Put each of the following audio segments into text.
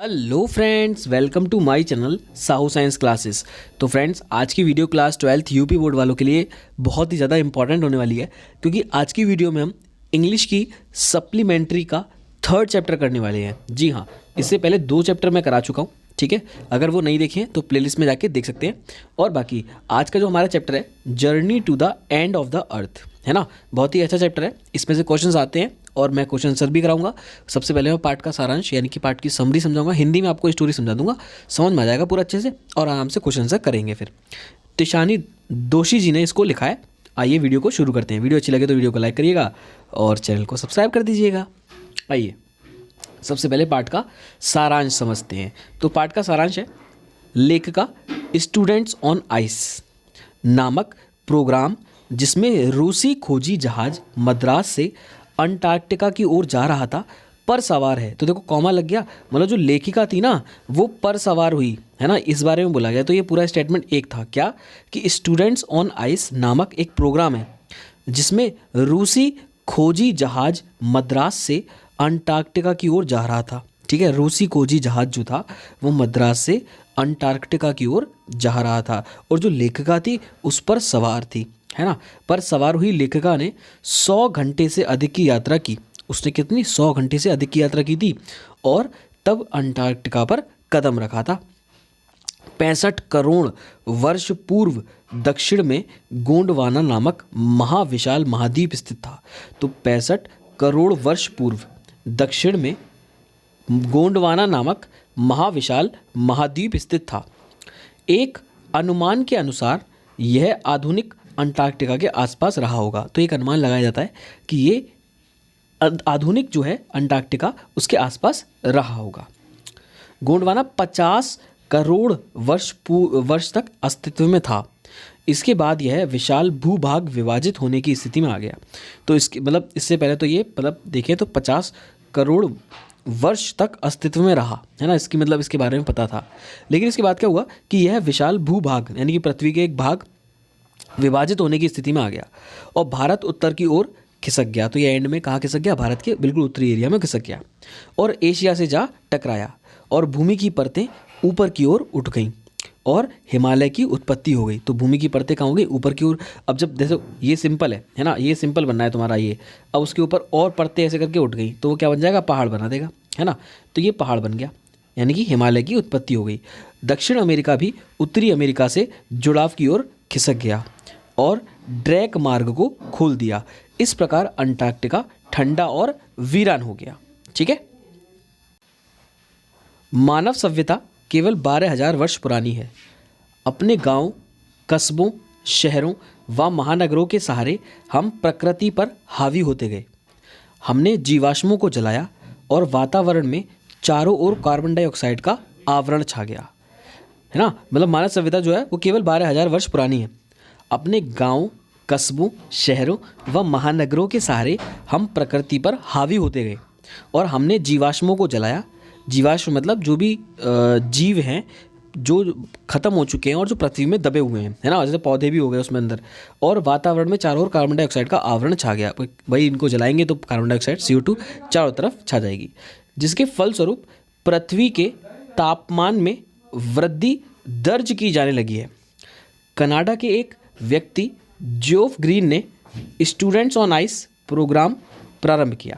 Hello friends, welcome to my channel Sahu science classes. तो friends, आज की video class 12th UP board वालों के लिए बहुत ही ज़्यादा इंपॉर्टेंट होने वाली है, क्योंकि आज की वीडियो में हम इंग्लिश की सप्लीमेंट्री का 3rd चैप्टर करने वाले हैं। जी हाँ, इससे पहले 2 चैप्टर मैं करा चुका हूँ, ठीक है। अगर वो नहीं देखे हैं तो प्लेलिस्ट में जाके देख सकते हैं। और बाकी आज का जो हमारा चैप्टर है, journey to the end of the earth, है ना, बहुत ही अच्छा चैप्टर है। इसमें से क्वेश्चंस आते हैं और मैं क्वेश्चन आंसर भी कराऊंगा। सबसे पहले मैं पार्ट का सारांश यानी कि पार्ट की समरी समझाऊंगा, हिंदी में आपको स्टोरी समझा दूंगा, समझ में आ जाएगा पूरा अच्छे से और आराम से क्वेश्चन आंसर करेंगे। फिर तिशानी दोषी जी ने इसको लिखा है। आइए वीडियो को शुरू करते हैं। वीडियो अच्छी लगे तो वीडियो को लाइक करिएगा और चैनल को सब्सक्राइब कर दीजिएगा। आइए सबसे पहले पार्ट का सारांश समझते हैं। तो पार्ट का सारांश है, लेखिका स्टूडेंट्स ऑन आइस नामक प्रोग्राम जिसमें रूसी खोजी जहाज मद्रास से अंटार्कटिका की ओर जा रहा था पर सवार है। तो देखो कॉमा लग गया, मतलब जो लेखिका थी ना वो पर सवार हुई, है ना, इस बारे में बोला गया। तो ये पूरा स्टेटमेंट एक था क्या कि स्टूडेंट्स ऑन आइस नामक एक प्रोग्राम है जिसमें रूसी खोजी जहाज मद्रास से अंटार्कटिका की ओर जा रहा था, ठीक है। रूसी खोजी जहाज जो था वो मद्रास से अंटार्कटिका की ओर जा रहा था और जो लेखिका थी उस पर सवार थी, है ना। पर सवार हुई लेखिका ने 100 घंटे से अधिक की यात्रा की। उसने कितनी 100 घंटे से अधिक की यात्रा की थी और तब अंटार्कटिका पर कदम रखा था। 65 करोड़ वर्ष पूर्व दक्षिण में गोंडवाना नामक महाविशाल महाद्वीप स्थित था। तो 65 करोड़ वर्ष पूर्व दक्षिण में गोंडवाना नामक महाविशाल महाद्वीप स्थित था। एक अनुमान के अनुसार यह आधुनिक अंटार्कटिका के आसपास रहा होगा। तो एक अनुमान लगाया जाता है कि ये आधुनिक जो है अंटार्कटिका उसके आसपास रहा होगा। गोंडवाना 50 करोड़ वर्ष तक अस्तित्व में था। इसके बाद यह विशाल भूभाग विभाजित होने की स्थिति में आ गया। तो इसके मतलब इससे पहले तो ये मतलब देखें तो 50 करोड़ वर्ष तक अस्तित्व में रहा, है ना, इसकी मतलब इसके बारे में पता था। लेकिन इसके बाद क्या हुआ कि यह विशाल भूभाग यानी कि पृथ्वी के एक भाग विभाजित होने की स्थिति में आ गया और भारत उत्तर की ओर खिसक गया। तो ये एंड में कहाँ खिसक गया? भारत के बिल्कुल उत्तरी एरिया में खिसक गया और एशिया से जा टकराया और भूमि की परतें ऊपर की ओर उठ गईं और हिमालय की उत्पत्ति हो गई। तो भूमि की परतें कहाँ हो गई? ऊपर की ओर। अब जब देखो ये सिंपल है ना, ये सिंपल बनना है तुम्हारा ये। अब उसके ऊपर और परतें ऐसे करके उठ गई तो वो क्या बन जाएगा? पहाड़ बना देगा, है ना। तो ये पहाड़ बन गया यानी कि हिमालय की उत्पत्ति हो गई। दक्षिण अमेरिका भी उत्तरी अमेरिका से जुड़ाव की ओर खिसक गया और ड्रैक मार्ग को खोल दिया। इस प्रकार अंटार्कटिका ठंडा और वीरान हो गया, ठीक है। मानव सभ्यता केवल 12,000 वर्ष पुरानी है। अपने गांव, कस्बों, शहरों व महानगरों के सहारे हम प्रकृति पर हावी होते गए। हमने जीवाश्मों को जलाया और वातावरण में चारों ओर कार्बन डाइऑक्साइड का आवरण छा गया, है ना। मतलब मानव सभ्यता जो है वो केवल 12,000 वर्ष पुरानी है। अपने गांव, कस्बों, शहरों व महानगरों के सहारे हम प्रकृति पर हावी होते गए और हमने जीवाश्मों को जलाया। जीवाश्म मतलब जो भी जीव हैं जो ख़त्म हो चुके हैं और जो पृथ्वी में दबे हुए हैं, है ना, जैसे पौधे भी हो गए उसमें अंदर। और वातावरण में चारों ओर कार्बन डाइऑक्साइड का आवरण छा गया। भाई इनको जलाएंगे तो कार्बन डाइऑक्साइड CO2 चारों तरफ छा जाएगी, जिसके फलस्वरूप पृथ्वी के तापमान में वृद्धि दर्ज की जाने लगी है। कनाडा के एक व्यक्ति जोफ ग्रीन ने स्टूडेंट्स ऑन आइस प्रोग्राम प्रारंभ किया।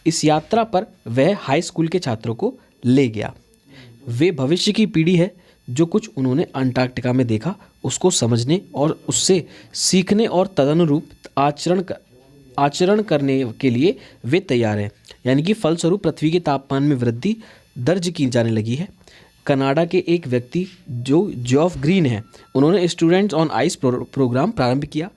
इस यात्रा पर वह हाई स्कूल के छात्रों को ले गया। वे भविष्य की पीढ़ी है जो कुछ उन्होंने अंटार्कटिका में देखा उसको समझने और उससे सीखने और तदनुरूप आचरण करने के लिए वे तैयार हैं। यानी कि फलस्वरूप पृथ्वी के तापमान में वृद्धि दर्ज की जाने लगी है। कनाडा के एक व्यक्ति जो जॉफ ग्रीन है, उन्होंने स्टूडेंट्स ऑन आइस प्रोग्राम प्रारंभ किया।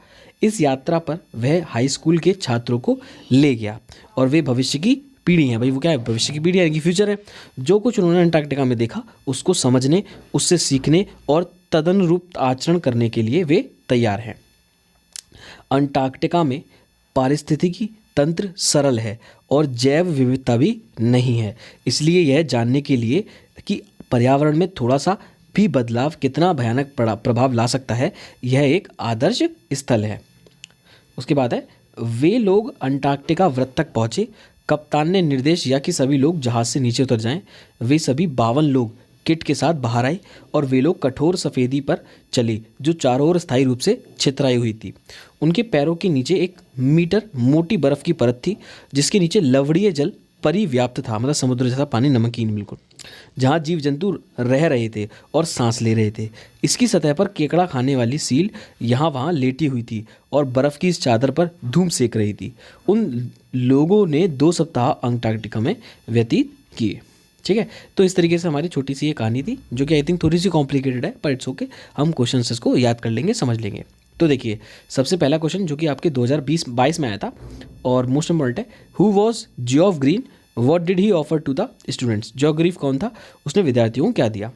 इस यात्रा पर वह हाई स्कूल के छात्रों को ले गया और वे भविष्य की पीढ़ी हैं। भाई वो क्या है? भविष्य की पीढ़ी यानी कि फ्यूचर है। जो कुछ उन्होंने अंटार्कटिका में देखा उसको समझने, उससे सीखने और तदनुरूप आचरण करने के लिए वे तैयार हैं। अंटार्कटिका में पारिस्थितिकी तंत्र सरल है और जैव विविधता भी नहीं है। इसलिए यह जानने के लिए कि पर्यावरण में थोड़ा सा भी बदलाव कितना भयानक प्रभाव ला सकता है, यह एक आदर्श स्थल है। उसके बाद है, वे लोग अंटार्कटिका वृत्त तक पहुँचे कप्तान ने निर्देश दिया कि सभी लोग जहाज से नीचे उतर जाएं। वे सभी 52 लोग किट के साथ बाहर आए और वे लोग कठोर सफ़ेदी पर चले जो चारों ओर स्थायी रूप से छितराई हुई थी। उनके पैरों के नीचे 1 मीटर मोटी बर्फ़ की परत थी जिसके नीचे लवणीय जल परिव्याप्त था, मतलब समुद्र जैसा पानी, नमकीन बिल्कुल, जहाँ जीव जंतु रह रहे थे और सांस ले रहे थे। इसकी सतह पर केकड़ा खाने वाली सील यहाँ वहाँ लेटी हुई थी और बर्फ़ की इस चादर पर धूम सेक रही थी। उन लोगों ने 2 सप्ताह अंटार्कटिका में व्यतीत किए। ठीक है, तो इस तरीके से हमारी छोटी सी ये कहानी थी जो कि आई थिंक थोड़ी सी कॉम्प्लिकेटेड है, पर इट्स ओके, हम क्वेश्चन इसको याद कर लेंगे, समझ लेंगे। तो देखिए, सबसे पहला क्वेश्चन जो कि आपके 2020-22 में आया था और मोस्ट इम्पॉर्टेंट है, who was Geoff Green, what did he offer to the students. Geoff Green कौन था, उसने विद्यार्थियों को क्या दिया।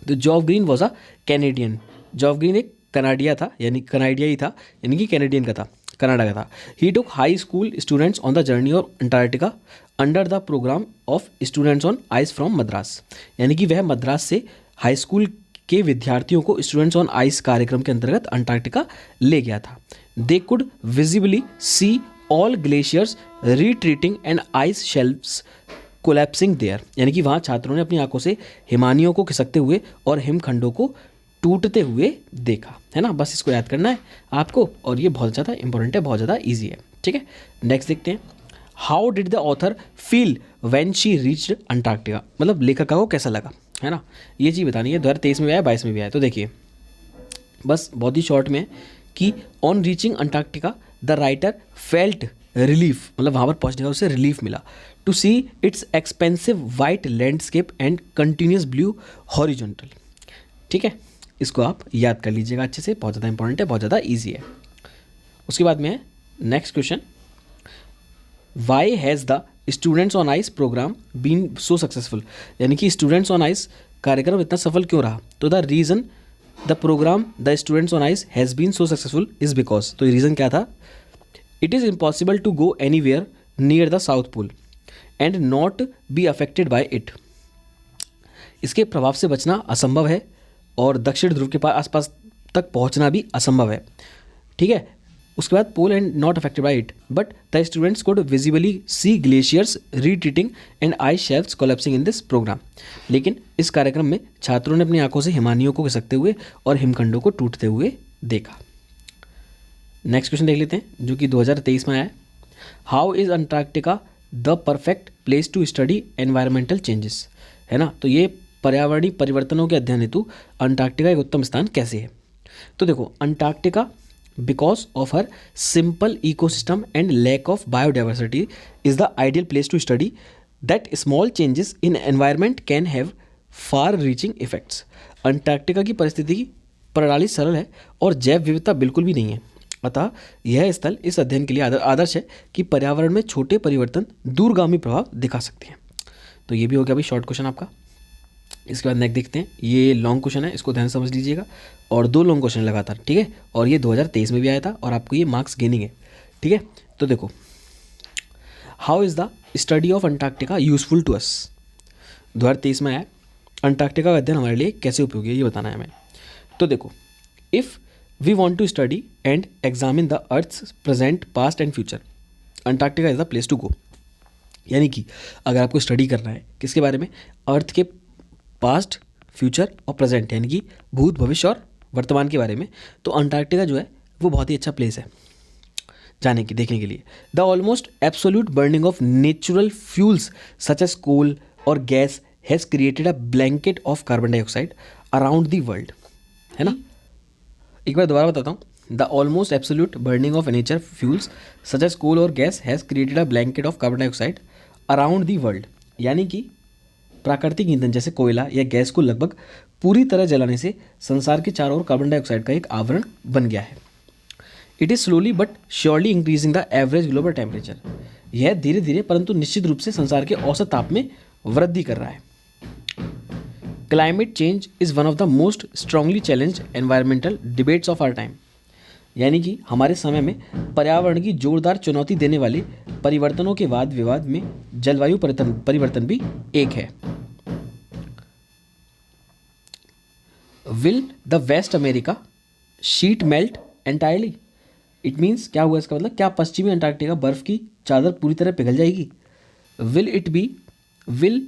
तो Geoff Green was a Canadian. Geoff Green एक कनाडिया था, यानी कनाडिया ही था, यानी कि कैनेडियन का था, कनाडा का था। He took high school students on the journey of Antarctica under the program of students on ice from Madras, यानी कि वह मद्रास से हाई स्कूल के विद्यार्थियों को स्टूडेंट्स ऑन आइस कार्यक्रम के अंतर्गत अंटार्कटिका ले गया था। They could visibly see all glaciers retreating and ice shelves collapsing there, यानी कि वहाँ छात्रों ने अपनी आंखों से हिमानियों को खिसकते हुए और हिमखंडों को टूटते हुए देखा, है ना। बस इसको याद करना है आपको, और ये बहुत ज़्यादा इंपॉर्टेंट है, बहुत ज़्यादा ईजी है। ठीक है, नेक्स्ट देखते हैं, how did the author feel when she reached Antarctica, मतलब लेखिका को कैसा लगा, है ना, ये चीज़ बतानी है। 2023 में भी आया, 22 में भी आया। तो देखिए, बस बहुत ही शॉर्ट में कि on reaching Antarctica the writer felt relief, मतलब वहाँ पर पहुँचने का उसे रिलीफ मिला, to see its expensive white landscape and continuous blue horizontal. ठीक है, इसको आप याद कर लीजिएगा अच्छे से, बहुत ज़्यादा इंपॉर्टेंट है, बहुत ज़्यादा ईजी है। उसके बाद में है next question, why has the students on ice programme been so successful, यानी कि स्टूडेंट्स ऑन आइस कार्यक्रम इतना सफल क्यों रहा। तो the reason the programme the students on ice has been so successful is because, तो रीज़न क्या था, it is impossible to go anywhere near the south pole and not be affected by it, इसके प्रभाव से बचना असंभव है और दक्षिण ध्रुव के पास आसपास तक पहुंचना भी असंभव है। ठीक है, उसके बाद pole and not affected by it, but the students could visibly see glaciers retreating and ice shelves collapsing in this programme, लेकिन इस कार्यक्रम में छात्रों ने अपनी आंखों से हिमानियों को खिसकते हुए और हिमखंडों को टूटते हुए देखा। नेक्स्ट क्वेश्चन देख लेते हैं जो कि 2023 में आया है, how is Antarctica the perfect place to study environmental changes, है ना। तो ये पर्यावरणीय परिवर्तनों के अध्ययन हेतु अंटार्कटिका एक उत्तम स्थान कैसे है। तो देखो, Antarctica because of her simple ecosystem and lack of biodiversity is the ideal place to study that small changes in environment can have far reaching effects. Antarctica की परिस्थिति प्रणाली सरल है और जैव विविधता बिल्कुल भी नहीं है, अतः यह स्थल इस अध्ययन के लिए आदर्श है कि पर्यावरण में छोटे परिवर्तन दूरगामी प्रभाव दिखा सकते हैं। तो ये भी हो गया अभी शॉर्ट क्वेश्चन आपका। इसके बाद नेक्स्ट देखते हैं, ये लॉन्ग क्वेश्चन है, इसको ध्यान समझ लीजिएगा, और 2 लॉन्ग क्वेश्चन लगातार। ठीक है, और ये 2023 में भी आया था और आपको ये मार्क्स गेनिंग है। ठीक है, तो देखो, how is the study of Antarctica useful to us, 2023 में आया, अंटार्कटिका का अध्ययन हमारे लिए कैसे उपयोगी है ये बताना है हमें। तो देखो, if we want to study and examine the earth's present past and future, Antarctica is the place to go, यानी कि अगर आपको स्टडी करना है किसके बारे में, अर्थ के पास्ट, फ्यूचर और प्रेजेंट, यानी कि भूत, भविष्य और वर्तमान के बारे में, तो अंटार्कटिका जो है वो बहुत ही अच्छा प्लेस है जाने की, देखने के लिए। The almost absolute burning of natural fuels such as coal और gas has created a blanket of carbon dioxide around the world, है ना। एक बार दोबारा बताता हूँ, the almost absolute burning of nature fuels such as coal और gas has created a blanket of carbon dioxide around the world, यानी कि प्राकृतिक ईंधन जैसे कोयला या गैस को लगभग पूरी तरह जलाने से संसार के चारों ओर कार्बन डाइऑक्साइड का एक आवरण बन गया है। It is slowly but surely increasing the average global temperature, यह धीरे धीरे परंतु निश्चित रूप से संसार के औसत ताप में वृद्धि कर रहा है। Climate change is one of the most strongly challenged environmental debates of our time, यानी कि हमारे समय में पर्यावरण की जोरदार चुनौती देने वाले परिवर्तनों के वाद विवाद में जलवायु परिवर्तन भी एक है। Will the West America sheet melt entirely, it means क्या हुआ इसका मतलब, क्या पश्चिमी अंटार्कटिका बर्फ़ की चादर पूरी तरह पिघल जाएगी? Will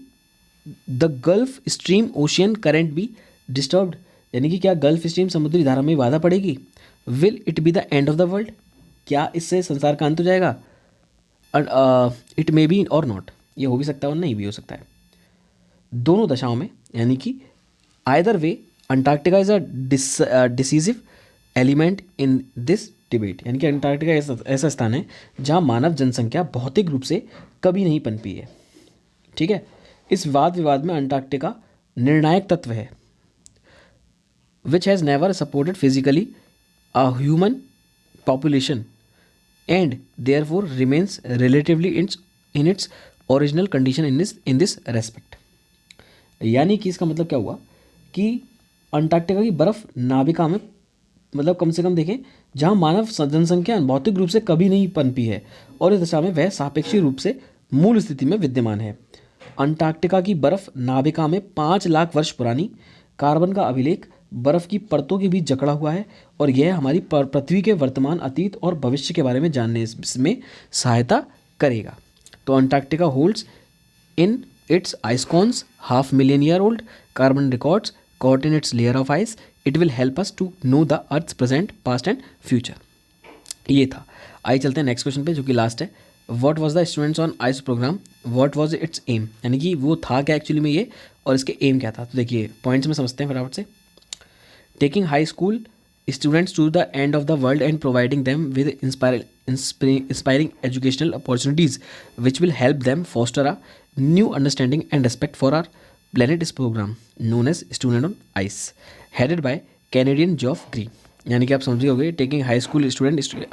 the Gulf Stream ocean current be disturbed, यानी कि क्या गल्फ स्ट्रीम समुद्री धारा में बाधा पड़ेगी? Will it be the end of the world, क्या इससे संसार का अंत हो जाएगा? इट मे बी और नॉट, ये हो भी सकता है और नहीं भी हो सकता है। दोनों दशाओं में, यानी कि either way Antarctica is a decisive element in this debate, यानी कि अंटार्कटिका ऐसा स्थान है जहाँ मानव जनसंख्या भौतिक रूप से कभी नहीं पनपी है। ठीक है, इस वाद विवाद में अंटार्कटिका निर्णायक तत्व है, which has never supported physically a human population and therefore remains relatively in its original condition in this respect. यानी कि इसका मतलब क्या हुआ कि अंटार्कटिका की बर्फ़ नाभिका में, मतलब कम से कम देखें, जहाँ मानव जनसंख्या भौतिक रूप से कभी नहीं पनपी है और इस दशा में वह सापेक्षिक रूप से मूल स्थिति में विद्यमान है। अंटार्कटिका की बर्फ़ नाभिका में 5 लाख वर्ष पुरानी कार्बन का अभिलेख बर्फ़ की परतों के बीच जकड़ा हुआ है और यह हमारी पृथ्वी के वर्तमान, अतीत और भविष्य के बारे में जानने में सहायता करेगा। तो Antarctica holds in its ice cons 500,000 year old carbon records caught in its layer of ice. It will help us to know the Earth's present, past and future. ये था। आइए चलते हैं नेक्स्ट क्वेश्चन पे, जो कि लास्ट है। What was the students on ice program? What was its aim? यानी कि वो था क्या एक्चुअली में ये, और इसके एम क्या था। तो देखिए पॉइंट्स में समझते हैं फटाफट से। Taking high school students to the end of the world and providing them with inspiring educational opportunities which will help them foster a new understanding and respect for our planet is program known as Student on Ice headed by Canadian Geoff Green। यानी कि आप समझ गए होंगे, taking high school student,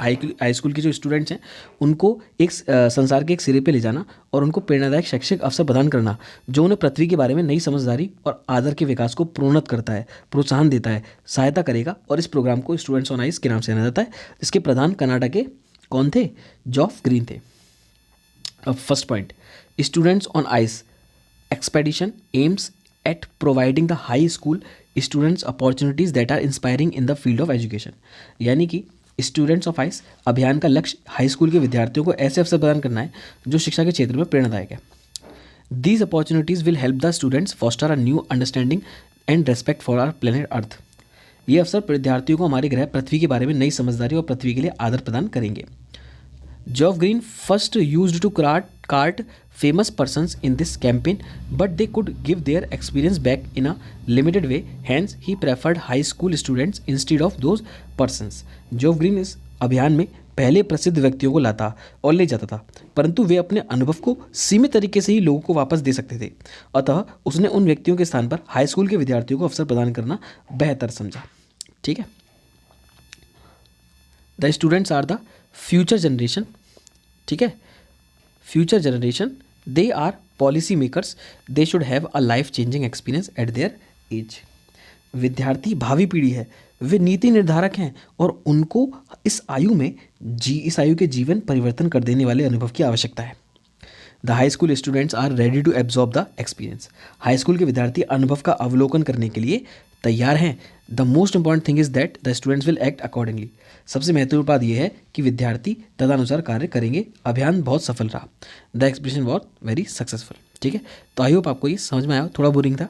high school के जो students हैं उनको एक संसार के एक सिरे पे ले जाना और उनको प्रेरणादायक शैक्षिक अवसर प्रदान करना जो उन्हें पृथ्वी के बारे में नई समझदारी और आदर के विकास को प्रोन्नत करता है, प्रोत्साहन देता है, सहायता करेगा। और इस प्रोग्राम को स्टूडेंट्स ऑन आइस के नाम से जाना जाता है, जिसके प्रधान कनाडा के कौन थे? जॉफ ग्रीन थे। अब first point, students on ice expedition aims at providing the high school students opportunities that are inspiring in the field of education। यानी कि स्टूडेंट्स ऑफ आइस अभियान का लक्ष्य हाई स्कूल के विद्यार्थियों को ऐसे अवसर प्रदान करना है जो शिक्षा के क्षेत्र में प्रेरणादायक है। These opportunities will help the students foster a new understanding and respect for our planet Earth। ये अवसर विद्यार्थियों को हमारे ग्रह पृथ्वी के बारे में नई समझदारी और पृथ्वी के लिए आदर प्रदान करेंगे। Geoff Green first used to cart famous persons in this campaign, but they could give their experience back in a limited way. Hence, he preferred high school students instead of those persons। Geoff Green इस अभियान में पहले प्रसिद्ध व्यक्तियों को लाता और ले जाता था, परंतु वे अपने अनुभव को सीमित तरीके से ही लोगों को वापस दे सकते थे। अतः उसने उन व्यक्तियों के स्थान पर हाई स्कूल के विद्यार्थियों को अवसर प्रदान करना बेहतर समझा। ठीक है। The students are the future generation. ठीक है, future generation, they are policy makers, they should have a life changing experience at their age. विद्यार्थी भावी पीढ़ी है, वे नीति निर्धारक हैं और उनको इस आयु के जीवन परिवर्तन कर देने वाले अनुभव की आवश्यकता है। The high school students are ready to absorb the experience. High school के विद्यार्थी अनुभव का अवलोकन करने के लिए तैयार हैं। The most important thing is that the students will act accordingly. सबसे महत्वपूर्ण बात यह है कि विद्यार्थी तदनुसार कार्य करेंगे। अभियान बहुत सफल रहा। The expedition was very successful. ठीक है, तो आई होप आपको ये समझ में आया। थोड़ा बोरिंग था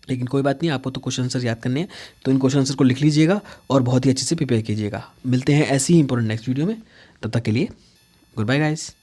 लेकिन कोई बात नहीं, आपको तो क्वेश्चन आंसर याद करने हैं, तो इन क्वेश्चन आंसर को लिख लीजिएगा और बहुत ही अच्छे से प्रिपेयर कीजिएगा। मिलते हैं ऐसी ही इंपॉर्टेंट नेक्स्ट वीडियो में, तब तक के लिए गुड बाय गाइस।